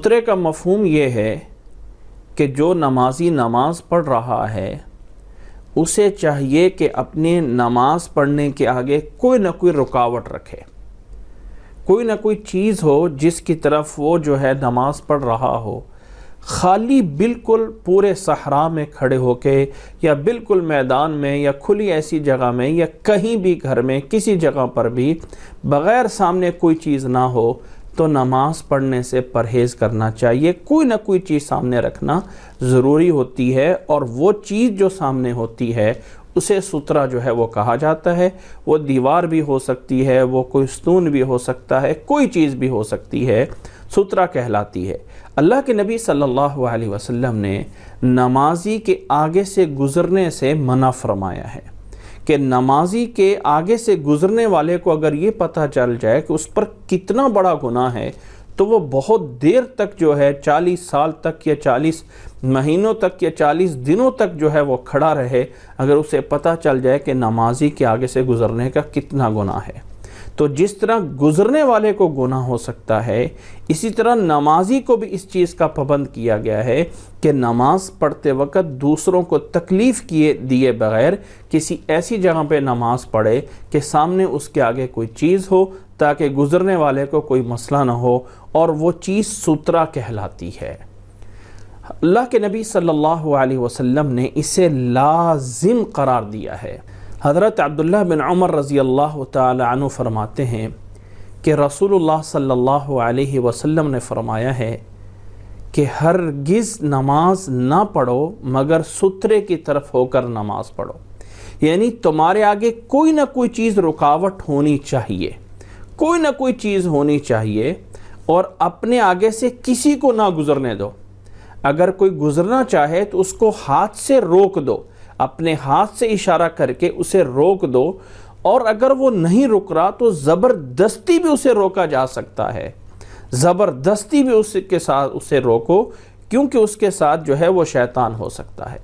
سترے کا مفہوم یہ ہے کہ جو نمازی نماز پڑھ رہا ہے اسے چاہیے کہ اپنی نماز پڑھنے کے آگے کوئی نہ کوئی رکاوٹ رکھے، کوئی نہ کوئی چیز ہو جس کی طرف وہ جو ہے نماز پڑھ رہا ہو، خالی بالکل پورے صحرا میں کھڑے ہو کے یا بالکل میدان میں یا کھلی ایسی جگہ میں یا کہیں بھی گھر میں کسی جگہ پر بھی بغیر سامنے کوئی چیز نہ ہو تو نماز پڑھنے سے پرہیز کرنا چاہیے۔ کوئی نہ کوئی چیز سامنے رکھنا ضروری ہوتی ہے، اور وہ چیز جو سامنے ہوتی ہے اسے سترہ جو ہے وہ کہا جاتا ہے۔ وہ دیوار بھی ہو سکتی ہے، وہ کوئی ستون بھی ہو سکتا ہے، کوئی چیز بھی ہو سکتی ہے، سترہ کہلاتی ہے۔ اللہ کے نبی صلی اللہ علیہ وسلم نے نمازی کے آگے سے گزرنے سے منع فرمایا ہے کہ نمازی کے آگے سے گزرنے والے کو اگر یہ پتہ چل جائے کہ اس پر کتنا بڑا گناہ ہے تو وہ بہت دیر تک جو ہے 40 سال تک یا 40 مہینوں تک یا 40 دنوں تک جو ہے وہ کھڑا رہے، اگر اسے پتہ چل جائے کہ نمازی کے آگے سے گزرنے کا کتنا گناہ ہے۔ تو جس طرح گزرنے والے کو گناہ ہو سکتا ہے، اسی طرح نمازی کو بھی اس چیز کا پابند کیا گیا ہے کہ نماز پڑھتے وقت دوسروں کو تکلیف دیے بغیر کسی ایسی جگہ پہ نماز پڑھے کہ سامنے اس کے آگے کوئی چیز ہو تاکہ گزرنے والے کو کوئی مسئلہ نہ ہو، اور وہ چیز سترہ کہلاتی ہے۔ اللہ کے نبی صلی اللہ علیہ وسلم نے اسے لازم قرار دیا ہے۔ حضرت عبداللہ بن عمر رضی اللہ تعالی عنہ فرماتے ہیں کہ رسول اللہ صلی اللہ علیہ وسلم نے فرمایا ہے کہ ہرگز نماز نہ پڑھو مگر سترے کی طرف ہو کر نماز پڑھو، یعنی تمہارے آگے کوئی نہ کوئی چیز رکاوٹ ہونی چاہیے، کوئی نہ کوئی چیز ہونی چاہیے، اور اپنے آگے سے کسی کو نہ گزرنے دو۔ اگر کوئی گزرنا چاہے تو اس کو ہاتھ سے روک دو، اپنے ہاتھ سے اشارہ کر کے اسے روک دو، اور اگر وہ نہیں رک رہا تو زبردستی بھی اسے روکا جا سکتا ہے، زبردستی بھی اس کے ساتھ اسے روکو، کیونکہ اس کے ساتھ جو ہے وہ شیطان ہو سکتا ہے۔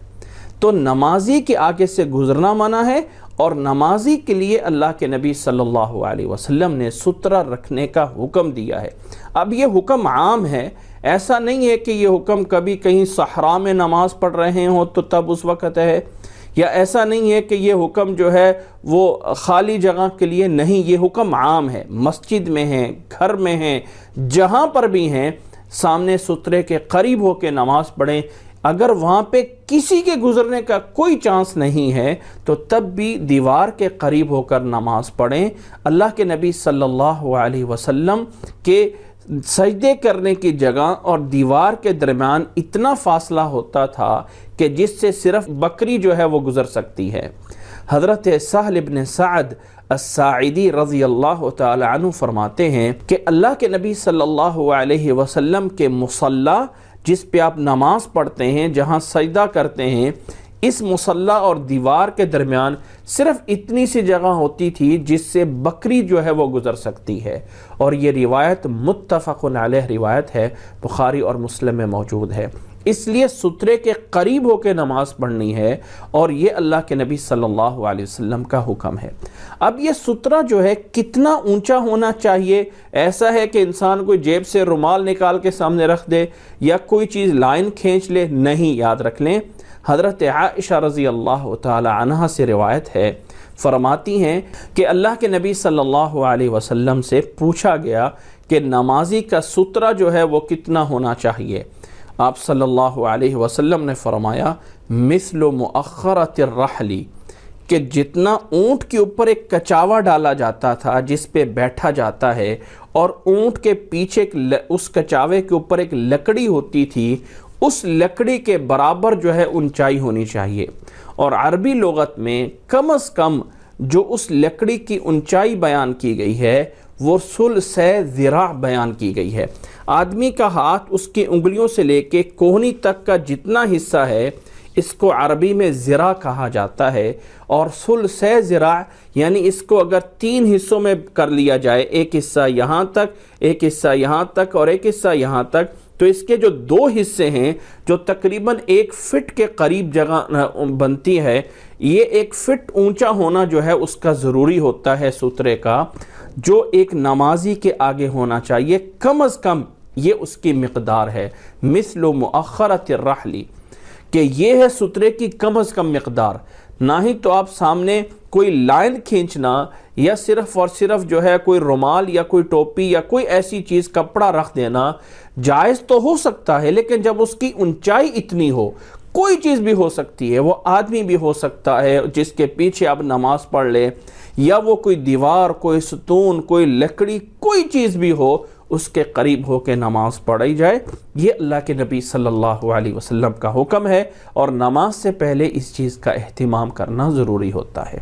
تو نمازی کے آگے سے گزرنا منع ہے، اور نمازی کے لیے اللہ کے نبی صلی اللہ علیہ وسلم نے سترہ رکھنے کا حکم دیا ہے۔ اب یہ حکم عام ہے، ایسا نہیں ہے کہ یہ حکم کبھی کہیں صحرا میں نماز پڑھ رہے ہوں تو تب اس وقت ہے، یا ایسا نہیں ہے کہ یہ حکم جو ہے وہ خالی جگہ کے لیے نہیں، یہ حکم عام ہے۔ مسجد میں ہیں، گھر میں ہیں، جہاں پر بھی ہیں، سامنے سترے کے قریب ہو کے نماز پڑھیں۔ اگر وہاں پہ کسی کے گزرنے کا کوئی چانس نہیں ہے تو تب بھی دیوار کے قریب ہو کر نماز پڑھیں۔ اللہ کے نبی صلی اللہ علیہ وسلم کے سجدے کرنے کی جگہ اور دیوار کے درمیان اتنا فاصلہ ہوتا تھا کہ جس سے صرف بکری جو ہے وہ گزر سکتی ہے۔ حضرت سہل بن سعد الساعدی رضی اللہ تعالی عنہ فرماتے ہیں کہ اللہ کے نبی صلی اللہ علیہ وسلم کے مصلی جس پہ آپ نماز پڑھتے ہیں، جہاں سجدہ کرتے ہیں، اس مصلی اور دیوار کے درمیان صرف اتنی سی جگہ ہوتی تھی جس سے بکری جو ہے وہ گزر سکتی ہے، اور یہ روایت متفق علیہ روایت ہے، بخاری اور مسلم میں موجود ہے۔ اس لیے سترے کے قریب ہو کے نماز پڑھنی ہے، اور یہ اللہ کے نبی صلی اللہ علیہ وسلم کا حکم ہے۔ اب یہ سترہ جو ہے کتنا اونچا ہونا چاہیے؟ ایسا ہے کہ انسان کوئی جیب سے رومال نکال کے سامنے رکھ دے یا کوئی چیز لائن کھینچ لے؟ نہیں، یاد رکھ لیں، حضرت عائشہ رضی اللہ تعالی عنہا سے روایت ہے، فرماتی ہیں کہ اللہ کے نبی صلی اللہ علیہ وسلم سے پوچھا گیا کہ نمازی کا سترہ جو ہے وہ کتنا ہونا چاہیے؟ آپ صلی اللہ علیہ وسلم نے فرمایا مثل مؤخرۃ الرحل، کہ جتنا اونٹ کے اوپر ایک کچاوا ڈالا جاتا تھا جس پہ بیٹھا جاتا ہے، اور اونٹ کے پیچھے اس کچاوے کے اوپر ایک لکڑی ہوتی تھی، اس لکڑی کے برابر جو ہے اونچائی ہونی چاہیے۔ اور عربی لغت میں کم از کم جو اس لکڑی کی اونچائی بیان کی گئی ہے وہ ثلث ذراع بیان کی گئی ہے۔ آدمی کا ہاتھ اس کی انگلیوں سے لے کے کوہنی تک کا جتنا حصہ ہے اس کو عربی میں ذراع کہا جاتا ہے، اور ثلث ذراع یعنی اس کو اگر 3 حصوں میں کر لیا جائے، ایک حصہ یہاں تک، ایک حصہ یہاں تک اور ایک حصہ یہاں تک، تو اس کے جو 2 حصے ہیں جو تقریباً 1 فٹ کے قریب جگہ بنتی ہے، یہ 1 فٹ اونچا ہونا جو ہے اس کا ضروری ہوتا ہے سترے کا، جو ایک نمازی کے آگے ہونا چاہیے کم از کم یہ اس کی مقدار ہے۔ مثل مؤخرۃ الرحل، کہ یہ ہے سترے کی کم از کم مقدار۔ نہ ہی تو آپ سامنے کوئی لائن کھینچنا یا صرف اور صرف جو ہے کوئی رومال یا کوئی ٹوپی یا کوئی ایسی چیز کپڑا رکھ دینا جائز تو ہو سکتا ہے، لیکن جب اس کی اونچائی اتنی ہو، کوئی چیز بھی ہو سکتی ہے، وہ آدمی بھی ہو سکتا ہے جس کے پیچھے آپ نماز پڑھ لیں، یا وہ کوئی دیوار، کوئی ستون، کوئی لکڑی، کوئی چیز بھی ہو، اس کے قریب ہو کے نماز پڑھی جائے۔ یہ اللہ کے نبی صلی اللہ علیہ وسلم کا حکم ہے، اور نماز سے پہلے اس چیز کا اہتمام کرنا ضروری ہوتا ہے۔